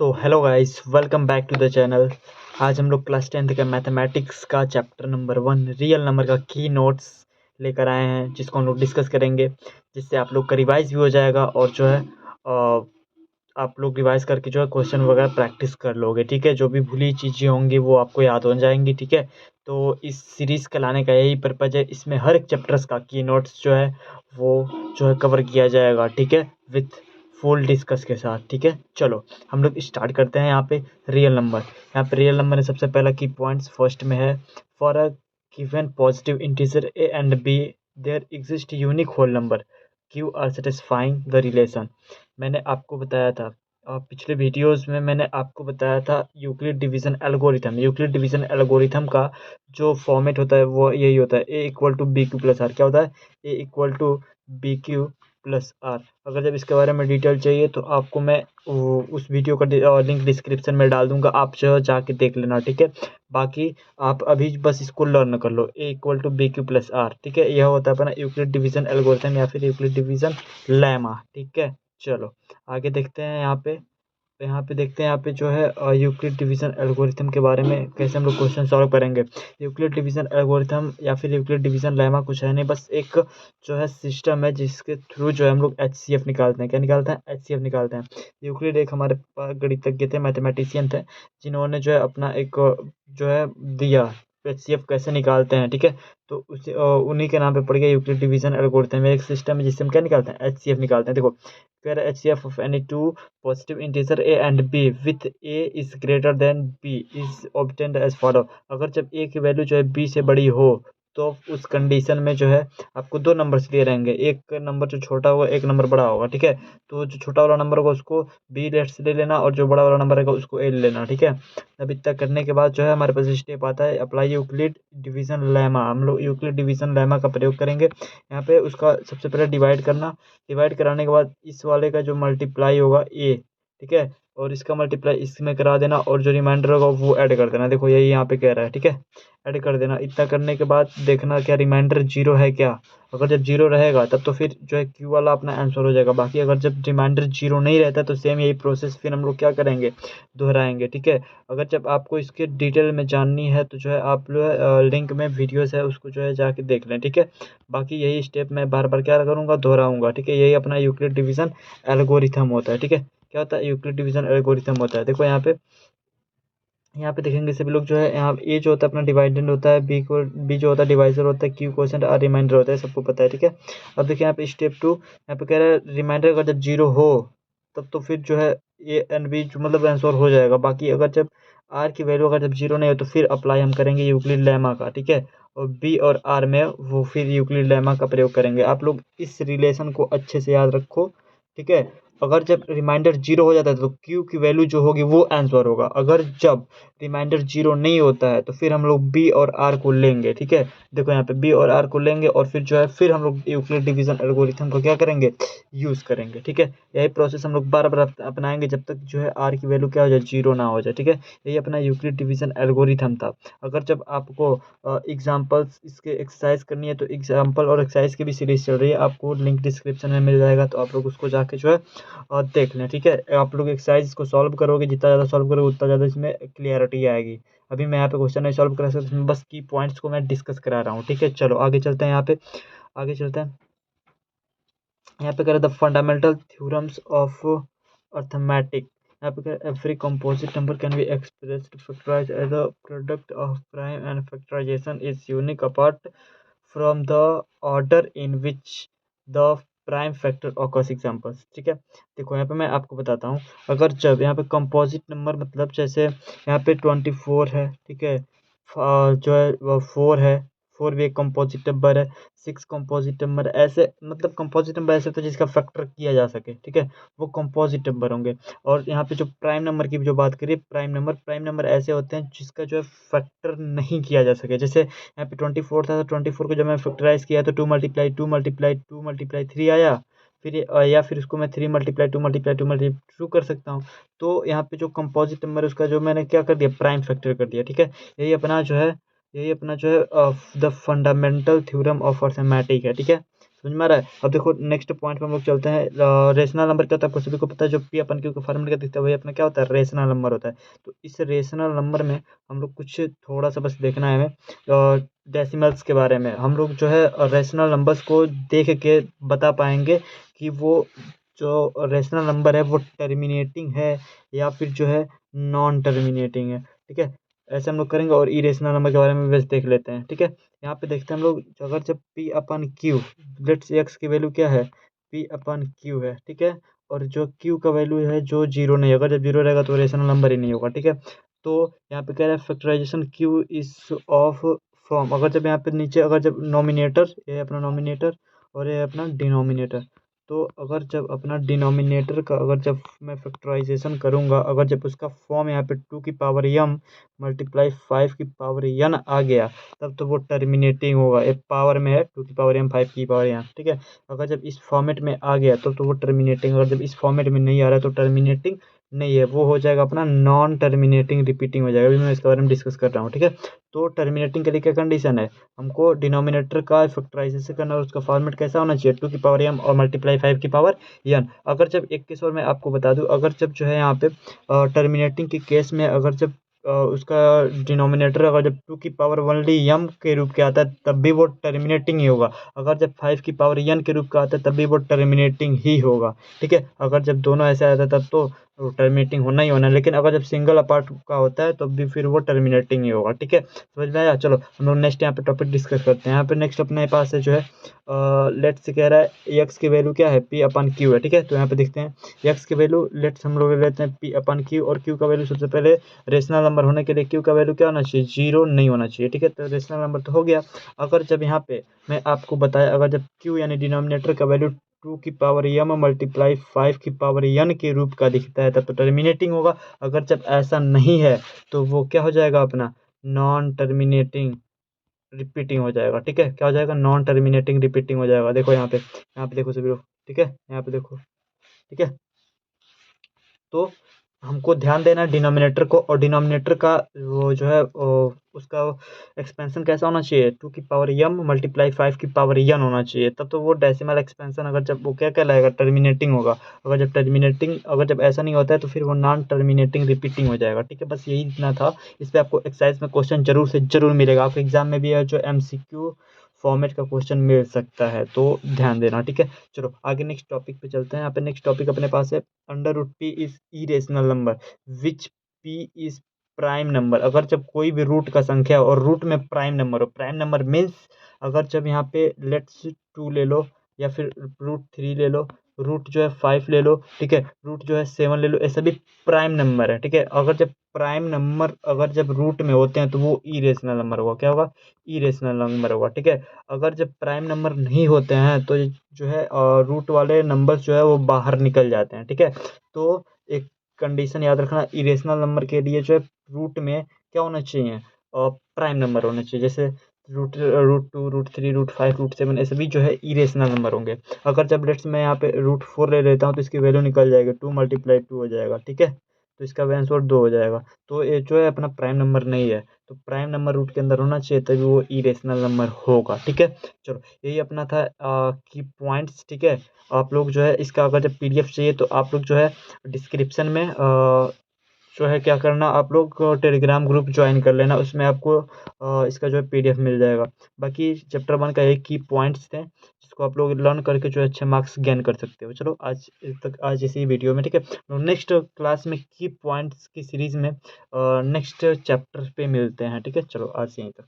So hello guys, welcome back to the channel. आज हम लोग क्लास 10th का मैथमेटिक्स का चैप्टर नंबर 1 रियल नंबर का की नोट्स लेकर आए हैं, जिसको हम लोग डिस्कस करेंगे, जिससे आप लोग का रिवाइज भी हो जाएगा और जो है आप लोग रिवाइज करके जो है क्वेश्चन वगैरह प्रैक्टिस कर लोगे। ठीक है, जो भी भूली चीज़ें होंगी वो आपको याद हो जाएंगी। ठीक है, तो इस सीरीज़ का लाने का यही पर्पज़ है। इसमें हर एक चैप्टर्स का की नोट्स जो है वो जो है कवर किया जाएगा। ठीक है, विथ फुल डिस्कस के साथ। ठीक है, चलो हम लोग स्टार्ट करते हैं। यहाँ पे रियल नंबर, यहाँ पे रियल नंबर में सबसे पहला की पॉइंट्स फर्स्ट में है, for a given positive integer a and b there exist unique whole number q r satisfying the relation. मैंने आपको बताया था पिछले वीडियोस में, मैंने आपको बताया था Euclid division algorithm. Euclid division algorithm का जो फॉर्मेट होता है वो यही होता है, a equal to b q plus r. क्या होता है? A equal to b q plus r. अगर जब इसके बारे में डिटेल चाहिए तो आपको मैं उस वीडियो का लिंक डिस्क्रिप्शन में डाल दूंगा, आप जो जाके देख लेना। ठीक है, बाकी आप अभी बस इसको लर्न कर लो, a equal to b q plus r. ठीक है, यह होता है अपना यूक्लिड डिवीजन एल्गोरिथम या फिर यूक्लिड डिवीजन लेमा। ठीक है, चलो आगे देखते हैं। यहाँ पे देखते हैं, यहाँ पे जो है यूक्लिड डिवीजन एल्गोरिथम के बारे में कैसे हम लोग क्वेश्चन सॉल्व करेंगे। यूक्लिड डिवीजन एल्गोरिथम या फिर यूक्लिड डिवीजन लेमा कुछ है नहीं, बस एक जो है सिस्टम है जिसके थ्रू जो है हम लोग एचसीएफ निकालते हैं। क्या निकालते हैं? एचसीएफ निकालते हैं। यूक्लिड एक हमारे गणितज्ञ थे, मैथमेटिशियन थे, जिन्होंने जो है अपना एक जो है दिया एचसीएफ कैसे निकालते हैं। ठीक है, तो उसे उन्हीं के नाम पे पड़ गया यूक्लिड डिवीजन एल्गोरिथम। एक सिस्टम है जिससे हम क्या निकालते हैं? एचसीएफ निकालते हैं। देखो, कह रहा है HCF of any two positive integer a and b with a is greater than b is obtained as follow। अगर जब a की वैल्यू जो है b से बड़ी हो तो उस कंडीशन में जो है आपको दो नंबर्स दिए रहेंगे, एक नंबर जो छोटा होगा, एक नंबर बड़ा होगा। ठीक है, तो जो छोटा वाला नंबर होगा उसको b लेट्स ले लेना और जो बड़ा वाला नंबर रहेगा उसको a ले लेना। ठीक है, अब इतना करने के बाद जो है हमारे पास स्टेप आता है अप्लाई यूक्लिड डिवीजन लेमा। हम लोग यूक्लिड डिवीजन लेमा का प्रयोग करेंगे। यहाँ पे उसका सबसे पहले डिवाइड करना, डिवाइड कराने के बाद इस वाले का जो मल्टीप्लाई होगा ए, ठीक है, और इसका मल्टीप्लाई इसमें करा देना और जो रिमाइंडर होगा वो ऐड कर देना। देखो यही यहाँ पे कह रहा है। ठीक है, ऐड कर देना। इतना करने के बाद देखना क्या रिमाइंडर जीरो है क्या। अगर जब जीरो रहेगा तब तो फिर जो है क्यू वाला अपना आंसर हो जाएगा। बाकी अगर जब रिमाइंडर जीरो नहीं रहता तो सेम यही प्रोसेस फिर हम लोग क्या करेंगे? दोहराएंगे। ठीक है, अगर जब आपको इसके डिटेल में जाननी है तो जो है आप लोग लिंक में वीडियोस है उसको जो है जाके देख लें। ठीक है, बाकी यही स्टेप मैं बार बार क्या करूँगा? दोहराऊंगा। ठीक है, यही अपना यूक्लिड डिवीजन एल्गोरिथम होता है। ठीक है, क्या होता है? यूक्लिड डिवीजन एल्गोरिथम होता है। देखो यहाँ पे देखेंगे सभी लोग जो है, यहाँ ए जो होता है अपना डिवाइडेंड होता है, बी जो होता है डिवाइजर होता है, क्यू क्वोशेंट और रिमाइंडर होता है, सबको पता है। ठीक है, अब देखिए यहाँ पे स्टेप 2, यहाँ पे कह रहा है रिमाइंडर अगर जब जीरो हो तब तो फिर जो है ए एंड बी जो मतलब आंसर हो जाएगा। बाकी अगर जब आर की वैल्यू अगर जब जीरो नहीं हो तो फिर अप्लाई हम करेंगे यूक्लिड लेमा का। ठीक है, और बी और आर में वो फिर यूक्लिड लेमा का प्रयोग करेंगे। आप लोग इस रिलेशन को अच्छे से याद रखो। ठीक है, अगर जब रिमाइंडर जीरो हो जाता है तो क्यू की वैल्यू जो होगी वो आंसर होगा। अगर जब रिमाइंडर जीरो नहीं होता है तो फिर हम लोग बी और आर को लेंगे। ठीक है, देखो यहाँ पे बी और आर को लेंगे और फिर जो है फिर हम लोग यूक्लिड डिवीजन एल्गोरिथम को क्या करेंगे? यूज करेंगे। ठीक है, यही प्रोसेस हम लोग बार बार अपनाएंगे जब तक जो है आर की वैल्यू क्या हो जाए? जीरो ना हो जाए। ठीक है, यही अपना यूक्लिड डिवीजन एल्गोरिथम था। अगर जब आपको एग्जाम्पल्स इसके एक्सरसाइज करनी है तो एग्जाम्पल और एक्सरसाइज की भी सीरीज चल रही है, आपको लिंक डिस्क्रिप्शन में मिल जाएगा, तो आप लोग उसको जाके जो है और देख लें। ठीक है, आप लोग एक्सरसाइज को सॉल्व करोगे, जितना ज़्यादा सॉल्व करोगे उतना ज़्यादा इसमें क्लियरिटी आएगी। अभी मैं यहाँ पे क्वेश्चन नहीं सॉल्व करा सकता, इसमें बस की पॉइंट्स को मैं डिस्कस करा रहा हूँ। ठीक है, चलो आगे चलते हैं। यहाँ पे आगे चलते हैं, यहाँ पे कह रहे the fundamental theorems of arithmetic. यहाँ पे every composite number can be expressed factorize as a product of prime and factorization is unique apart from the order in which the prime factor occurs examples. ठीक है, देखो यहाँ पे मैं आपको बताता हूँ। अगर जब यहाँ पे कंपोजिट नंबर मतलब जैसे यहाँ पे 24 है, ठीक है, जो है 4 है, 4 भी एक कंपोजिट नंबर है, 6 कंपोजिट नंबर, ऐसे मतलब कंपोजिट नंबर ऐसे होता है जिसका फैक्टर किया जा सके। ठीक है, वो कंपोजिट नंबर होंगे। और यहाँ पे जो प्राइम नंबर की भी जो बात करिए, प्राइम नंबर ऐसे होते हैं जिसका जो है फैक्टर नहीं किया जा सके। जैसे यहाँ पे 24 था तो 24 को जब मैं फैक्टराइज किया तो 2 × 2 × 2 × 3 आया, फिर या फिर उसको मैं 3 × 2 कर सकता हूँ। तो यहाँ पे जो कंपोजिट नंबर है उसका जो मैंने क्या कर दिया? प्राइम फैक्टर कर दिया। ठीक है, यही अपना जो है the fundamental theorem of arithmetic है। ठीक है, समझ में आ रहा है। अब देखो नेक्स्ट पॉइंट पे हम लोग चलते हैं। रेशनल नंबर क्या होता है, आपको सभी को पता है, जो पी अपन क्यू का फॉर्मूला क्या दिखता है वही अपना क्या होता है, रेशनल नंबर होता है। तो इस रेशनल नंबर में हम लोग कुछ थोड़ा सा बस देखना है हमें डेसिमल्स के बारे में। हम लोग जो है रेशनल नंबर्स को देख के बता पाएंगे कि वो जो रेशनल नंबर है वो टर्मिनेटिंग है या फिर जो है नॉन टर्मिनेटिंग है। ठीक है, ऐसे हम लोग करेंगे। और इरेशनल नंबर के बारे में बस देख लेते हैं। ठीक है, यहाँ पे देखते हैं हम लोग, अगर जब P upon Q, let's x की वैल्यू क्या है, पी अपन क्यू है। ठीक है, और जो क्यू का वैल्यू है जो जीरो नहीं, अगर जब जीरो रहेगा तो रेशनल नंबर ही नहीं होगा। ठीक है, तो यहाँ पे कह रहा है factorization Q is of form, अगर जब यहाँ पे नीचे अगर जब नॉमिनेटर, ये अपना नॉमिनेटर और ये अपना डिनोमिनेटर, तो अगर जब अपना डिनोमिनेटर का अगर जब मैं फैक्टराइजेशन करूँगा, अगर जब उसका फॉर्म यहाँ पे 2 की पावर m मल्टीप्लाई 5 की पावर n आ गया, तब तो वो टर्मिनेटिंग होगा। एक पावर में है 2 की पावर m 5 की पावर n। ठीक है, अगर जब इस फॉर्मेट में आ गया तो वो टर्मिनेटिंग, अगर जब इस फॉर्मेट में नहीं आ रहा है तो टर्मिनेटिंग नहीं है, वो हो जाएगा अपना नॉन टर्मिनेटिंग रिपीटिंग हो जाएगा। अभी मैं इसके बारे में डिस्कस कर रहा हूँ। ठीक है, तो टर्मिनेटिंग के लिए क्या कंडीशन है, हमको डिनोमिनेटर का फैक्टराइजेशन करना, और उसका फॉर्मेट कैसा होना चाहिए, 2 की पावर m और मल्टीप्लाई 5 की पावर n। अगर जब एक केस और मैं आपको बता दूं, अगर जब जो है यहाँ पे टर्मिनेटिंग के केस में अगर जब उसका डिनोमिनेटर अगर जब 2 की पावर ओनली m के रूप के आता है तब भी वो टर्मिनेटिंग ही होगा। अगर जब 5 की पावर n के रूप का आता है तब भी वो टर्मिनेटिंग ही होगा। ठीक है, अगर जब दोनों ऐसे आता है तब तो टर्मिनेटिंग होना ही होना है, लेकिन अगर जब सिंगल अपार्ट का होता है तो भी फिर वो टर्मिनेटिंग ही होगा। ठीक है, समझ में आया। चलो हम लोग नेक्स्ट यहाँ पे टॉपिक डिस्कस करते हैं। यहाँ पे नेक्स्ट अपने पास है जो है लेट्स कह रहा है एक्स की वैल्यू क्या है, पी अपन क्यू है। ठीक है, तो यहाँ पे देखते हैं एक्स की वैल्यू, लेट्स हम लोग ले लेते हैं पी अपन क्यू, और क्यू का वैल्यू सबसे पहले रेशनल नंबर होने के लिए क्यू का वैल्यू क्या होना चाहिए, जीरो नहीं होना चाहिए। ठीक है, तो रेशनल नंबर तो हो गया। अगर जब यहाँ पे मैं आपको बताया, अगर जब क्यू यानी डिनोमिनेटर का वैल्यू 2 की पावर m मल्टीप्लाई 5 की पावर n के रूप का दिखता है तब तो टर्मिनेटिंग होगा। अगर जब ऐसा नहीं है तो वो क्या हो जाएगा अपना, नॉन टर्मिनेटिंग रिपीटिंग हो जाएगा। ठीक है, क्या हो जाएगा, नॉन टर्मिनेटिंग रिपीटिंग हो जाएगा। देखो यहाँ पे देखो सभी लोग। ठीक है, यहाँ पे देखो। ठीक है, तो हमको ध्यान देना है डिनोमिनेटर को, और डिनोमिनेटर का वो जो है उसका एक्सपेंशन कैसा होना चाहिए, 2 की पावर m मल्टीप्लाई 5 की पावर n होना चाहिए, तब तो वो डेसिमल एक्सपेंशन अगर जब वो क्या कहलाएगा, टर्मिनेटिंग होगा। अगर जब टर्मिनेटिंग, अगर जब ऐसा नहीं होता है तो फिर वो नॉन टर्मिनेटिंग रिपीटिंग हो जाएगा। ठीक है, बस यही इतना था। इस पर आपको एक्सरसाइज में क्वेश्चन जरूर से जरूर मिलेगा, आपके एग्जाम में भी है जो MCQ फॉर्मेट का क्वेश्चन मिल सकता है, तो ध्यान देना। ठीक है, चलो आगे नेक्स्ट टॉपिक पे चलते हैं। यहाँ पे नेक्स्ट टॉपिक अपने पास है under root P is irrational number which P is prime number. अगर जब कोई भी रूट का संख्या और रूट में प्राइम नंबर हो, प्राइम नंबर मीन्स अगर जब यहाँ पे लेट्स 2 ले लो या फिर रूट 3 ले लो, रूट जो है 5 ले लो, ठीक है, रूट जो है 7 ले लो, ये सभी प्राइम नंबर है। ठीक है, अगर जब प्राइम नंबर अगर जब रूट में होते हैं तो वो इरेशनल नंबर होगा। क्या होगा, इरेशनल नंबर होगा। ठीक है, अगर जब प्राइम नंबर नहीं होते हैं तो जो है रूट वाले नंबर जो है वो बाहर निकल जाते हैं। ठीक है, तो एक कंडीशन याद रखना, इरेशनल नंबर के लिए जो है रूट में क्या होना चाहिए, प्राइम नंबर होना चाहिए। जैसे रूट 2 रूट 3 रूट 5 रूट 7 ऐसे भी जो है इरेशनल नंबर होंगे। अगर जब लेट्स मैं यहाँ पे रूट 4 ले लेता हूँ तो इसकी वैल्यू निकल जाएगी, 2 मल्टीप्लाई 2 हो जाएगा। ठीक है, तो इसका आंसर 2 हो जाएगा। तो ये जो है अपना प्राइम नंबर नहीं है, तो प्राइम नंबर रूट के अंदर होना चाहिए तभी वो इरेशनल नंबर होगा। ठीक है, चलो यही अपना था की पॉइंट्स। ठीक है, आप लोग जो है इसका अगर जब PDF चाहिए तो आप लोग जो है डिस्क्रिप्शन में जो है क्या करना, आप लोग टेलीग्राम ग्रुप ज्वाइन कर लेना, उसमें आपको इसका जो है PDF मिल जाएगा। बाकी चैप्टर 1 का एक ही पॉइंट्स थे जिसको आप लोग लर्न करके जो है अच्छे मार्क्स गेन कर सकते हो। चलो आज तक आज इसी वीडियो में। ठीक है, नेक्स्ट क्लास में की पॉइंट्स की सीरीज में नेक्स्ट चैप्टर पे मिलते हैं। ठीक है, चलो आज यहीं तक।